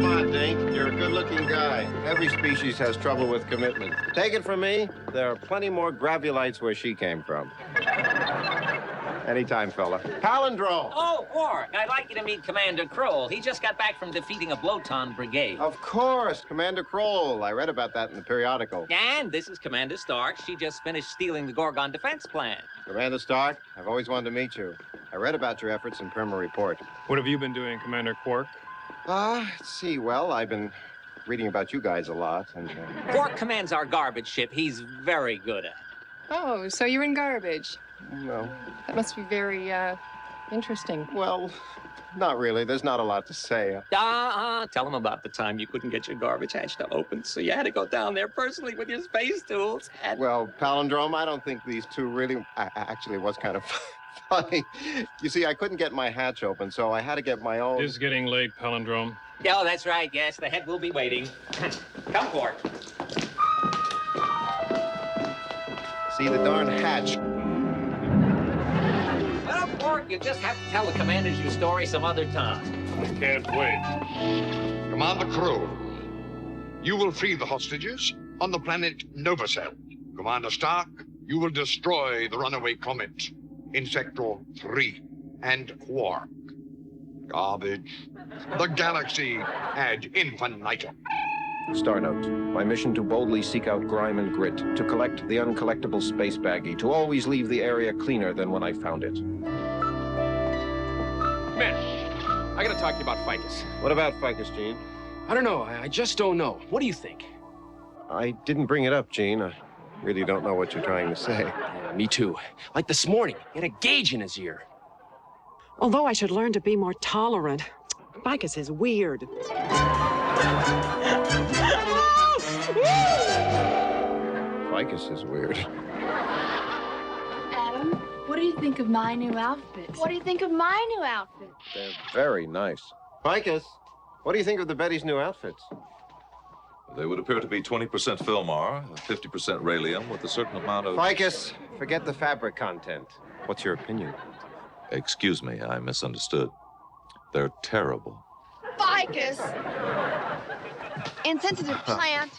Come on, Dink. You're a good-looking guy. Every species has trouble with commitment. Take it from me, there are plenty more gravulites where she came from. Anytime, fella. Palindrome! Oh, Quark, I'd like you to meet Commander Kroll. He just got back from defeating a Bloton brigade. Of course, Commander Kroll. I read about that in the periodical. And this is Commander Stark. She just finished stealing the Gorgon defense plan. Commander Stark, I've always wanted to meet you. I read about your efforts in Perma Report. What have you been doing, Commander Quark? Let's see. Well, I've been reading about you guys a lot, and... Quark commands our garbage ship. He's very good at it. Oh, so you're in garbage. Well... That must be very, interesting. Well, not really. There's not a lot to say. Tell him about the time you couldn't get your garbage hatch to open, so you had to go down there personally with your space tools. And... Well, Palindrome, I don't think these two really... Actually, it was kind of funny. You see, I couldn't get my hatch open, so I had to get my own... It's getting late, Palindrome. Oh, that's right, yes. The head will be waiting. Come, Quark. See the darn hatch. Well, Quark, you just have to tell the commanders your story some other time. I can't wait. Commander Kroll, you will free the hostages on the planet Novacell. Commander Stark, you will destroy the runaway comet in Sector 3 and Quark. Garbage. The galaxy ad infinitum. Star note. My mission to boldly seek out grime and grit, to collect the uncollectible space baggie, to always leave the area cleaner than when I found it. Man, I gotta talk to you about Ficus. What about Ficus, Gene? I don't know. I just don't know. What do you think? I didn't bring it up, Gene. I really don't know what you're trying to say. Yeah, me too. Like this morning, he had a gauge in his ear. Although I should learn to be more tolerant. Ficus is weird. Ficus is weird. Adam, what do you think of my new outfits? What do you think of my new outfits? They're very nice. Ficus, what do you think of the Betty's new outfits? They would appear to be 20% Filmar, 50% Raelium, with a certain amount of... Ficus, forget the fabric content. What's your opinion? Excuse me, I misunderstood. They're terrible. Ficus! Insensitive plant.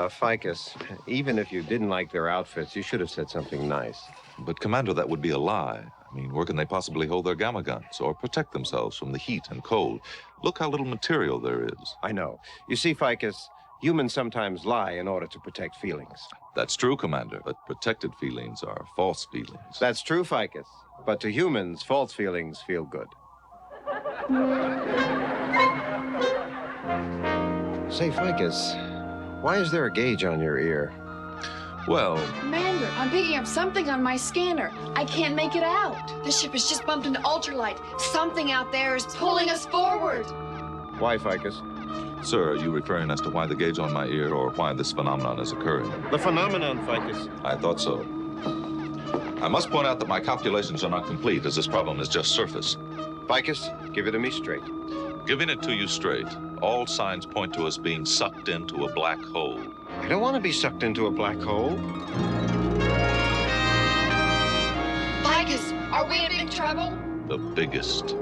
Ficus, even if you didn't like their outfits, you should have said something nice. But, Commander, that would be a lie. I mean, where can they possibly hold their gamma guns or protect themselves from the heat and cold? Look how little material there is. I know. You see, Ficus, humans sometimes lie in order to protect feelings. That's true, Commander, but protected feelings are false feelings. That's true, Ficus. But to humans, false feelings feel good. Say, Ficus, why is there a gauge on your ear? Well... Commander, I'm picking up something on my scanner. I can't make it out. The ship has just bumped into ultralight. Something out there is pulling us forward. Why, Ficus? Sir, are you referring as to why the gauge on my ear or why this phenomenon is occurring? The phenomenon, Ficus. I thought so. I must point out that my calculations are not complete, as this problem is just surface. Ficus, give it to me straight. Giving it to you straight, all signs point to us being sucked into a black hole. I don't want to be sucked into a black hole. Ficus, are we in big trouble? The biggest.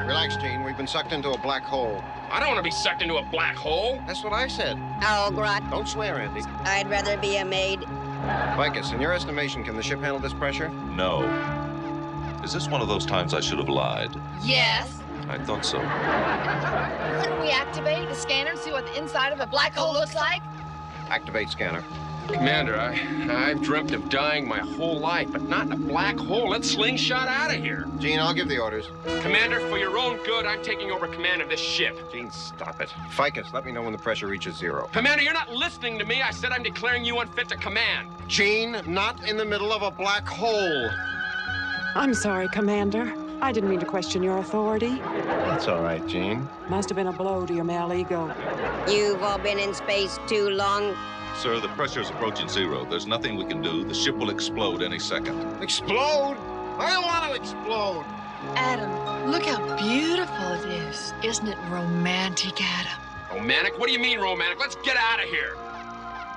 Relax, Gene. We've been sucked into a black hole. I don't want to be sucked into a black hole. That's what I said. Oh, Grot. Don't swear, Andy. I'd rather be a maid. Ficus, in your estimation, can the ship handle this pressure? No. Is this one of those times I should have lied? Yes. I thought so. Couldn't we activate the scanner and see what the inside of a black hole looks like? Activate scanner. Commander, I've dreamt of dying my whole life, but not in a black hole. Let's slingshot out of here. Gene, I'll give the orders. Commander, for your own good, I'm taking over command of this ship. Gene, stop it. Ficus, let me know when the pressure reaches 0. Commander, you're not listening to me. I said I'm declaring you unfit to command. Gene, not in the middle of a black hole. I'm sorry, Commander. I didn't mean to question your authority. That's all right, Gene. Must have been a blow to your male ego. You've all been in space too long. Sir, the pressure's approaching 0. There's nothing we can do. The ship will explode any second. Explode? I don't want to explode. Adam, look how beautiful it is. Isn't it romantic, Adam? Romantic? What do you mean romantic? Let's get out of here.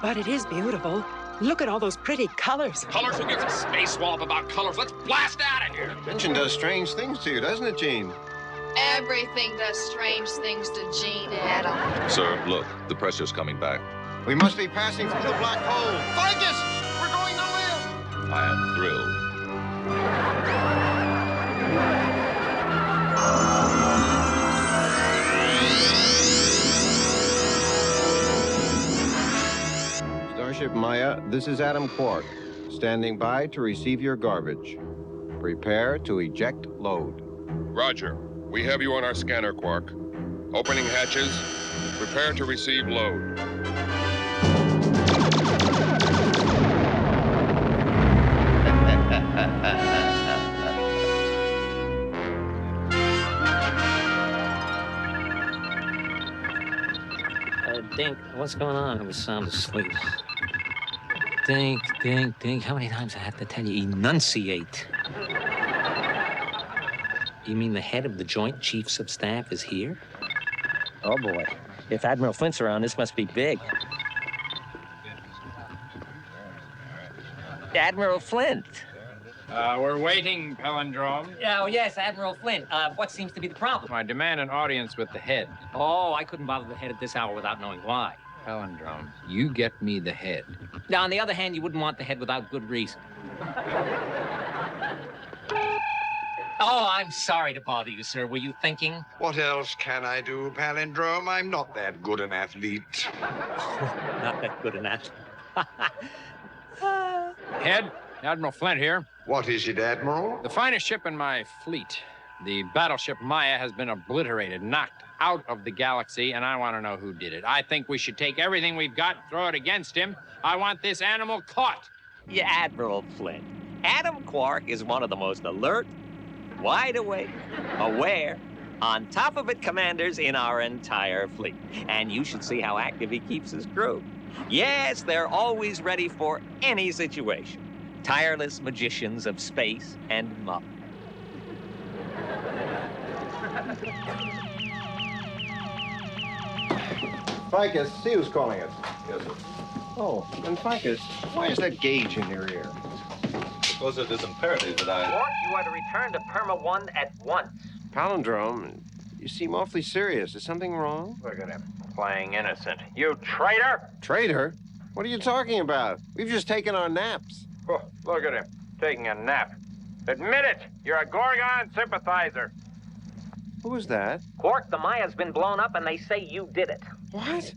But it is beautiful. Look at all those pretty colors. Colors? Who gives a space wallop about colors? Let's blast out of here. Tension does strange things to you, doesn't it, Gene? Everything does strange things to Gene, Adam. Sir, look, the pressure's coming back. We must be passing through the black hole. Ficus! We're going to live! I am thrilled. Starship Maya, this is Adam Quark, standing by to receive your garbage. Prepare to eject load. Roger. We have you on our scanner, Quark. Opening hatches. Prepare to receive load. Dink, what's going on? I was sound asleep. Dink, dink, dink. How many times I have to tell you, enunciate? You mean the head of the Joint Chiefs of Staff is here? Oh, boy. If Admiral Flint's around, this must be big. Admiral Flint. We're waiting, Palindrome. Oh, yes, Admiral Flint. What seems to be the problem? I demand an audience with the head. Oh, I couldn't bother the head at this hour without knowing why. Palindrome, you get me the head. Now, on the other hand, you wouldn't want the head without good reason. Oh, I'm sorry to bother you, sir. Were you thinking? What else can I do, Palindrome? I'm not that good an athlete. Not that good an athlete. Head, Admiral Flint here. What is it, Admiral? The finest ship in my fleet, the battleship Maya, has been obliterated, knocked out of the galaxy, and I want to know who did it. I think we should take everything we've got, throw it against him. I want this animal caught. Yeah, Admiral Flint. Adam Quark is one of the most alert, wide awake, aware, on top of it commanders in our entire fleet. And you should see how active he keeps his crew. Yes, they're always ready for any situation. Tireless magicians of space and muck. Ficus, see who's calling us. Yes, sir. Oh, and Ficus, why is that gauge in your ear? Because it is imperative that I... Quark, you are to return to Perma 1 at once. Palindrome, you seem awfully serious. Is something wrong? Look at him, playing innocent. You traitor! Traitor? What are you talking about? We've just taken our naps. Oh, look at him, taking a nap. Admit it, you're a Gorgon sympathizer. Who was that? Quark, the Maya's been blown up and they say you did it. What?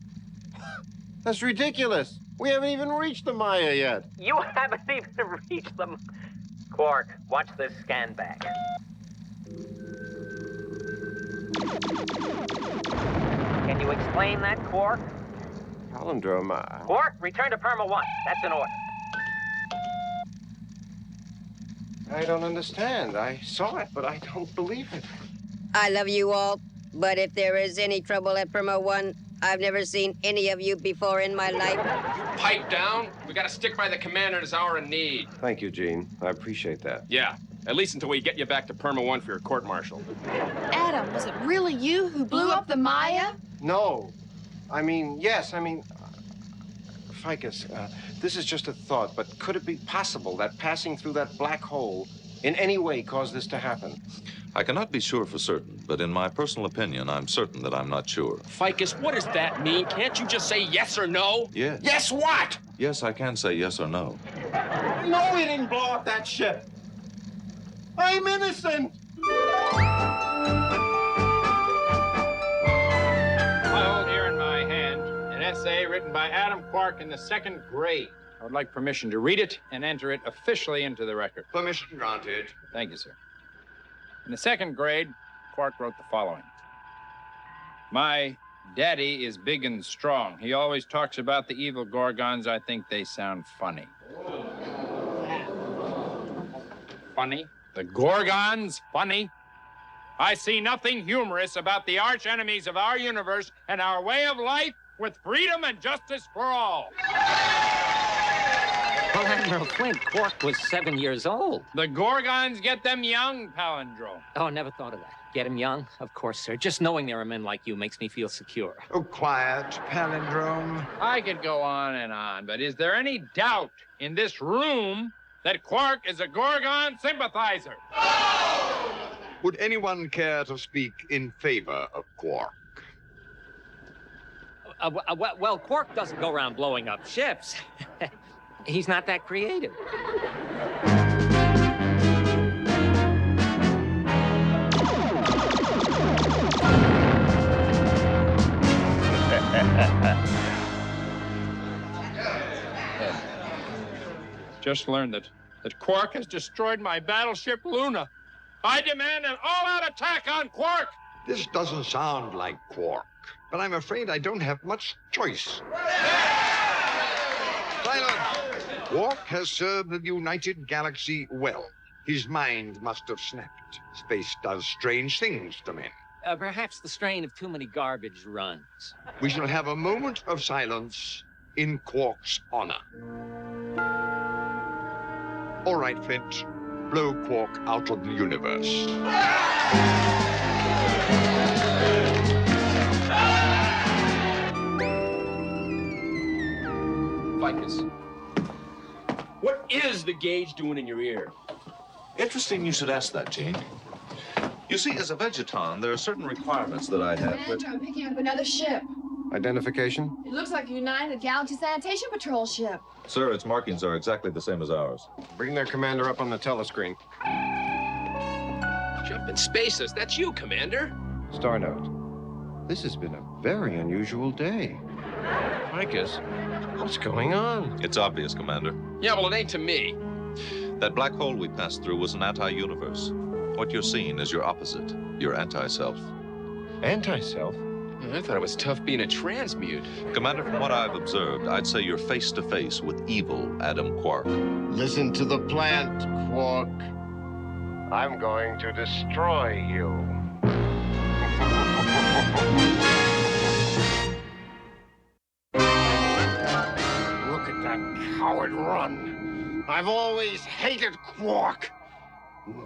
That's ridiculous. We haven't even reached the Maya yet. You haven't even reached them. Quark, watch this scan back. Can you explain that, Quark? Palindrome, Quark, return to Perma 1. That's an order. I don't understand. I saw it, but I don't believe it. I love you all, but if there is any trouble at Perma 1, I've never seen any of you before in my life. Pipe down. We gotta stick by the commander in his hour of need. Thank you, Gene. I appreciate that. Yeah, at least until we get you back to Perma 1 for your court-martial. Adam, was it really you who blew up the Maya? No. Yes. Ficus, this is just a thought, but could it be possible that passing through that black hole in any way caused this to happen? I cannot be sure for certain, but in my personal opinion, I'm certain that I'm not sure. Ficus, what does that mean? Can't you just say yes or no? Yes. Yes what? Yes, I can say yes or no. No, we didn't blow up that ship. I'm innocent. I hold here in my hand an essay written by Adam Quark in the 2nd grade. I would like permission to read it and enter it officially into the record. Permission granted. Thank you, sir. In the 2nd grade, Quark wrote the following. My daddy is big and strong. He always talks about the evil Gorgons. I think they sound funny. Funny? The Gorgons? Funny? I see nothing humorous about the arch enemies of our universe and our way of life with freedom and justice for all. Well, I'm Admiral Flint, Quark was 7 years old. The Gorgons get them young, Palindrome. Oh, never thought of that. Get him young? Of course, sir. Just knowing there are men like you makes me feel secure. Oh, quiet, Palindrome. I could go on, but is there any doubt in this room that Quark is a Gorgon sympathizer? Would anyone care to speak in favor of Quark? Well, Quark doesn't go around blowing up ships. He's not that creative. Just learned that Quark has destroyed my battleship Luna. I demand an all-out attack on Quark! This doesn't sound like Quark, but I'm afraid I don't have much choice. Silence! Quark has served the United Galaxy well. His mind must have snapped. Space does strange things to men. Perhaps the strain of too many garbage runs. We shall have a moment of silence in Quark's honor. All right, Flint. Blow Quark out of the universe. Ficus, what is the gauge doing in your ear? Interesting you should ask that, Gene. You see, as a Vegeton, there are certain requirements that I have. Commander, I'm picking up another ship. Identification? It looks like a United Galaxy Sanitation Patrol ship. Sir, its markings are exactly the same as ours. Bring their commander up on the telescreen. Jumping spaces, that's you, Commander. Star Note. This has been a very unusual day. Ficus, what's going on? It's obvious, Commander. Yeah, well, it ain't to me. That black hole we passed through was an anti-universe. What you're seeing is your opposite, your anti-self. Anti-self? I thought it was tough being a transmute. Commander, from what I've observed, I'd say you're face-to-face with evil Adam Quark. Listen to the plant, Quark. I'm going to destroy you. Look at that coward run. I've always hated Quark.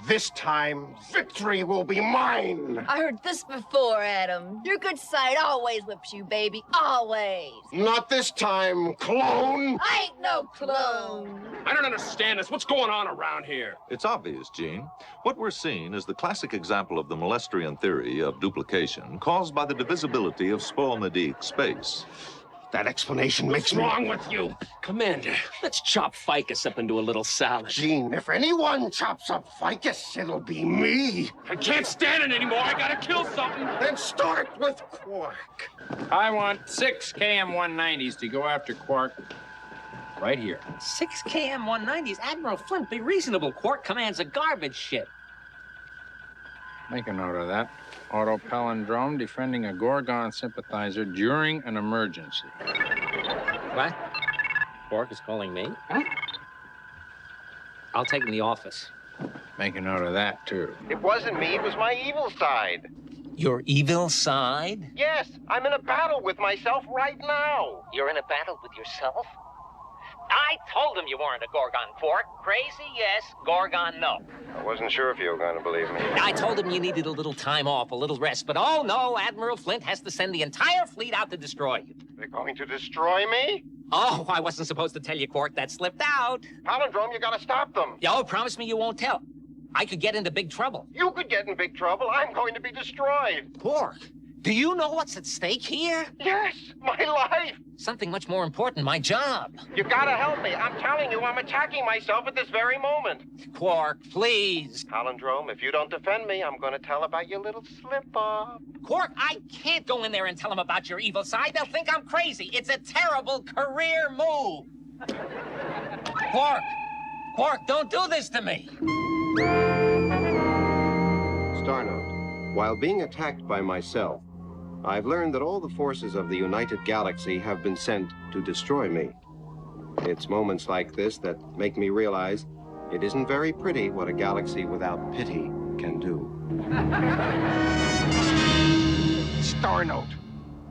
This time, victory will be mine. I heard this before, Adam. Your good side always whips you, baby. Always. Not this time, clone. I ain't no clone. I don't understand this. What's going on around here? It's obvious, Gene. What we're seeing is the classic example of the Molestrian theory of duplication caused by the divisibility of Spalmadique space. That explanation makes me... What's wrong with you? Commander, let's chop Ficus up into a little salad. Gene, if anyone chops up Ficus, it'll be me. I can't stand it anymore. I gotta kill something. Then start with Quark. I want 6 KM-190s to go after Quark right here. 6 KM-190s? Admiral Flint, be reasonable. Quark commands a garbage ship. Make a note of that. Auto-palindrome defending a Gorgon sympathizer during an emergency. What? Quark is calling me? Huh? I'll take him to the office. Make a note of that, too. It wasn't me, it was my evil side. Your evil side? Yes, I'm in a battle with myself right now. You're in a battle with yourself? I told him you weren't a Gorgon, Quark. Crazy, yes. Gorgon, no. I wasn't sure if you were going to believe me. I told him you needed a little time off, a little rest, but oh no, Admiral Flint has to send the entire fleet out to destroy you. They're going to destroy me? Oh, I wasn't supposed to tell you, Quark. That slipped out. Palindrome, you gotta stop them. Yo, promise me you won't tell. I could get into big trouble. You could get in big trouble. I'm going to be destroyed. Quark, do you know what's at stake here? Yes, my life. Something much more important, my job. You gotta help me. I'm telling you, I'm attacking myself at this very moment. Quark, please. Palindrome, if you don't defend me, I'm gonna tell about your little slip-up. Quark, I can't go in there and tell them about your evil side. They'll think I'm crazy. It's a terrible career move. Quark, don't do this to me. Star Note, while being attacked by myself, I've learned that all the forces of the United Galaxy have been sent to destroy me. It's moments like this that make me realize it isn't very pretty what a galaxy without pity can do. Star Note,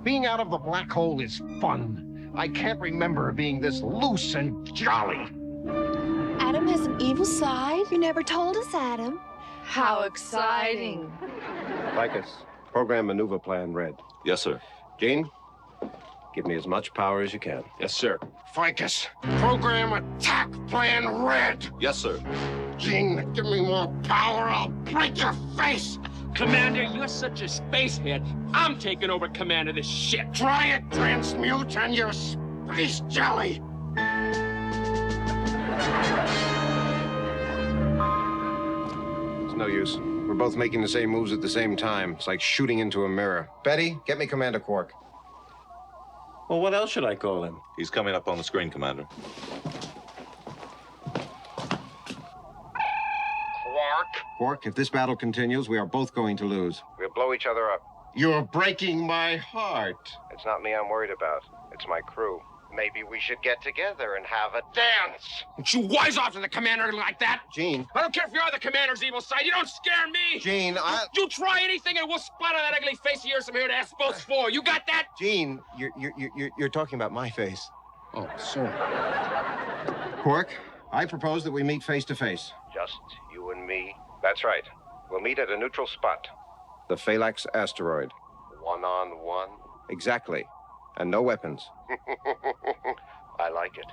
being out of the black hole is fun. I can't remember being this loose and jolly. Adam has an evil side? You never told us, Adam. How exciting. Ficus, program maneuver plan red. Yes, sir. Gene, give me as much power as you can. Yes, sir. Ficus, program attack plan red. Yes, sir. Gene, give me more power, I'll break your face. Commander, you're such a spacehead. I'm taking over command of this ship. Try it, transmute, and your space jelly. It's no use. We're both making the same moves at the same time. It's like shooting into a mirror. Betty, get me Commander Quark. Well, what else should I call him? He's coming up on the screen, Commander. Quark, if this battle continues, we are both going to lose. We'll blow each other up. You're breaking my heart. It's not me I'm worried about. It's my crew. Maybe we should get together and have a dance. Don't you wise off to the commander like that. Gene. I don't care if you're the commander's evil side. You don't scare me. Gene, You try anything and we'll splatter that ugly face of yours from here to Espos 4. You got that? Gene, you're talking about my face. Oh, sir. Quark, I propose that we meet face to face. Just you and me? That's right. We'll meet at a neutral spot. The Phalanx asteroid. One-on-one? Exactly. And no weapons. I like it.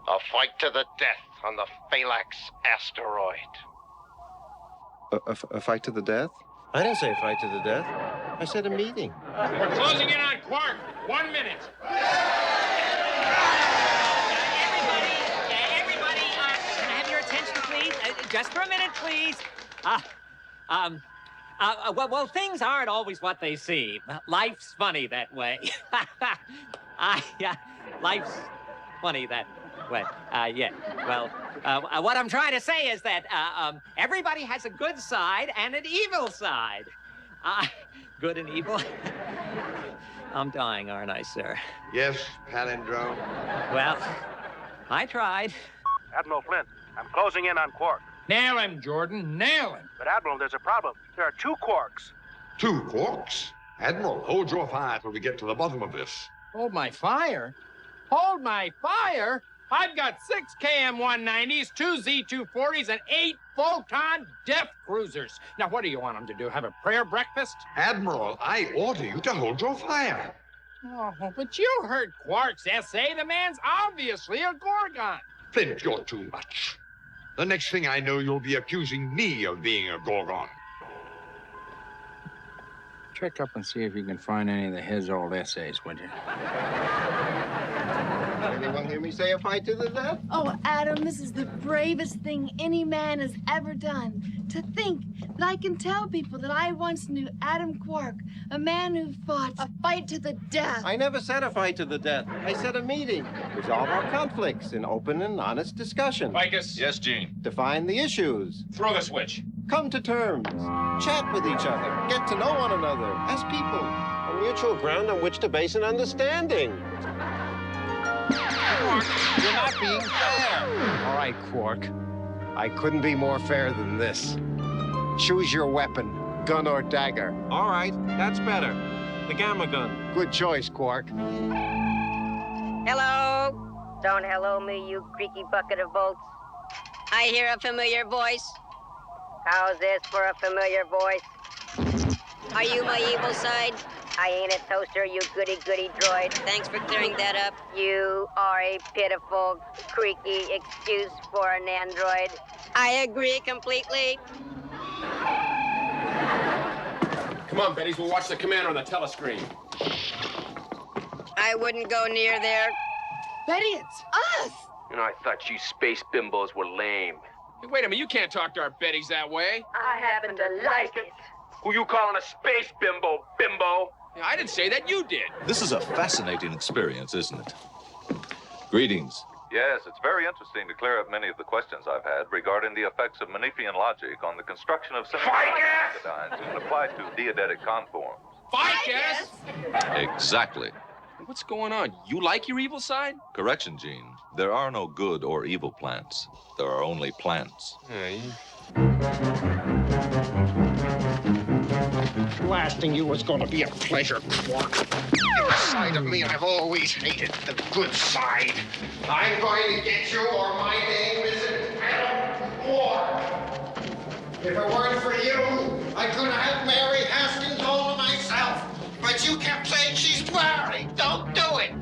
A fight to the death on the Phalanx asteroid. A fight to the death? I didn't say a fight to the death. I said a meeting. We're closing in on Quark. 1 minute. Everybody, can I have your attention, please? Just for a minute, please. Well, things aren't always what they seem. Life's funny that way. Life's funny that way. Yeah. Well, what I'm trying to say is that everybody has a good side and an evil side. Good and evil. I'm dying, aren't I, sir? Yes, palindrome. Well, I tried. Admiral Flint, I'm closing in on Quark. Nail him, Jordan. Nail him. But, Admiral, there's a problem. There are 2 Quarks. 2 Quarks? Admiral, hold your fire till we get to the bottom of this. Hold my fire? Hold my fire? I've got 6 KM-190s, 2 Z-240s, and 8 photon depth cruisers. Now, what do you want them to do? Have a prayer breakfast? Admiral, I order you to hold your fire. Oh, but you heard Quark's essay. The man's obviously a Gorgon. Flint, you're too much. The next thing I know, you'll be accusing me of being a Gorgon. Check up and see if you can find any of his old essays, would you? Anyone hear me say a fight to the death? Oh, Adam, this is the bravest thing any man has ever done. To think that I can tell people that I once knew Adam Quark, a man who fought a fight to the death. I never said a fight to the death. I said a meeting. Resolve our conflicts in open and honest discussion. Ficus. Yes, Gene. Define the issues. Throw the switch. Come to terms. Chat with each other. Get to know one another as people. A mutual ground on which to base an understanding. Quark, you're not being fair. All right, Quark. I couldn't be more fair than this. Choose your weapon, gun or dagger. All right, that's better. The gamma gun. Good choice, Quark. Hello? Don't hello me, you creaky bucket of bolts. I hear a familiar voice. How's this for a familiar voice? Are you my evil side? I ain't a toaster, you goody-goody droid. Thanks for clearing that up. You are a pitiful, creaky excuse for an android. I agree completely. Come on, Betty, we'll watch the commander on the telescreen. I wouldn't go near there. Betty, it's us. You know, I thought you space bimbos were lame. Hey, wait a minute, you can't talk to our Bettys that way. I happen to like it. Who you calling a space bimbo, bimbo? Yeah, I didn't say that, you did. This is a fascinating experience, isn't it? Greetings. Yes, it's very interesting to clear up many of the questions I've had regarding the effects of Menefean logic on the construction of semiconductor when applied to diedetic conforms. Ficus! Exactly. What's going on? You like your evil side? Correction, Gene. There are no good or evil plants. There are only plants. Yeah, Blasting you was gonna be a pleasure, Quark. The side of me I've always hated, the good side. I'm going to get you, or my name isn't Adam Quark. If it weren't for you, I could have Mary Haskins all to myself. But you kept saying she's married. Don't do it.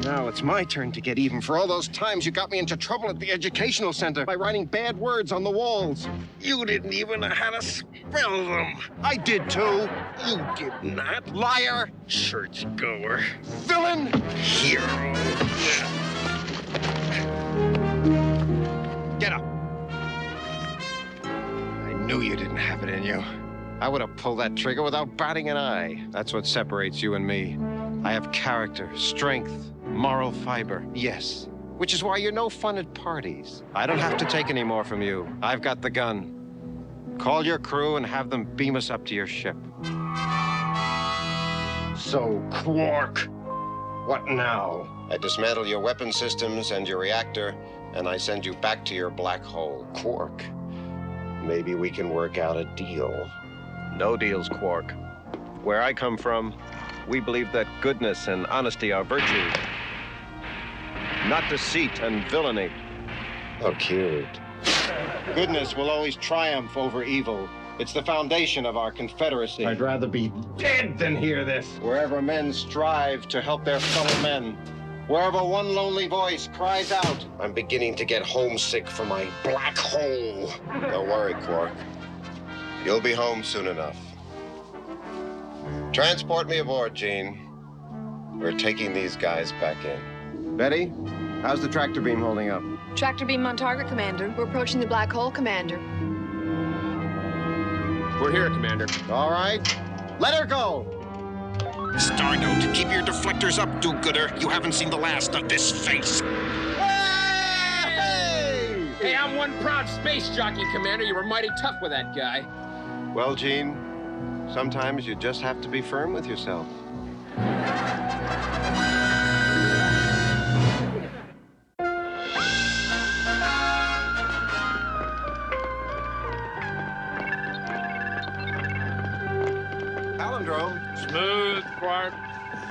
Now it's my turn to get even for all those times you got me into trouble at the educational center by writing bad words on the walls. You didn't even know how to spell them. I did too. You did not. Liar. Church goer. Villain. Hero. Get up. I knew you didn't have it in you. I would have pulled that trigger without batting an eye. That's what separates you and me. I have character, strength, moral fiber, yes. Which is why you're no fun at parties. I don't have to take any more from you. I've got the gun. Call your crew and have them beam us up to your ship. So, Quark, what now? I dismantle your weapon systems and your reactor, and I send you back to your black hole. Quark, maybe we can work out a deal. No deals, Quark. Where I come from, we believe that goodness and honesty are virtues, not deceit and villainy. Oh, cute. Goodness will always triumph over evil. It's the foundation of our confederacy. I'd rather be dead than hear this. Wherever men strive to help their fellow men, wherever one lonely voice cries out, I'm beginning to get homesick for my black hole. Don't worry, Quark. You'll be home soon enough. Transport me aboard, Gene. We're taking these guys back in. Betty, how's the tractor beam holding up? Tractor beam on target, Commander. We're approaching the black hole, Commander. We're here, Commander. All right. Let her go! Starnote, keep your deflectors up, do-gooder. You haven't seen the last of this face. Hey, I'm one proud space jockey, Commander. You were mighty tough with that guy. Well, Gene, sometimes you just have to be firm with yourself. Palindrome. Smooth, Quark.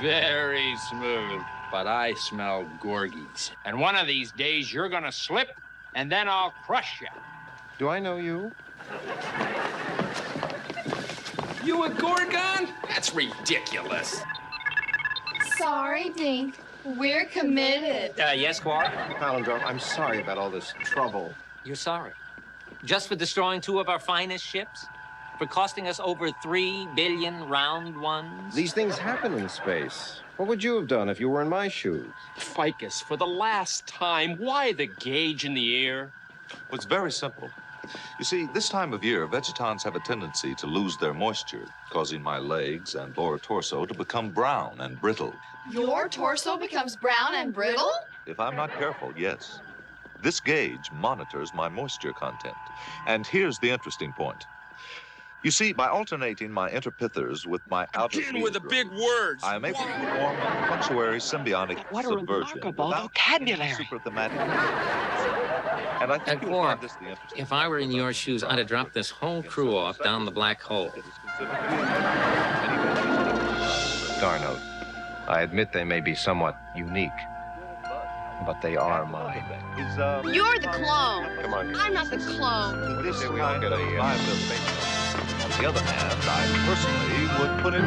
Very smooth. But I smell Gorgies. And one of these days, you're gonna slip, and then I'll crush you. Do I know you? You a Gorgon? That's ridiculous. Sorry, Dink. We're committed. Yes, Quark? Palindrome, I'm sorry about all this trouble. You're sorry? Just for destroying two of our finest ships? For costing us over 3 billion round ones? These things happen in space. What would you have done if you were in my shoes? Ficus, for the last time, why the gauge in the air? Well, it's very simple. You see, this time of year, vegetons have a tendency to lose their moisture, causing my legs and lower torso to become brown and brittle. Your torso becomes brown and brittle? If I'm not careful, yes. This gauge monitors my moisture content. And here's the interesting point. You see, by alternating my interpithers with my outer Again with the big words. I am able to perform a punctuary symbiotic What a subversion remarkable without vocabulary. super thematic. And I think you'll Quark, find this the interesting. if I were in your shoes, I'd have dropped this whole crew off down the black hole. Starnote, I admit they may be somewhat unique, but they are mine. You're the clone. Come on. I'm not the clone. This kind of liability. On the other hand, I personally would put it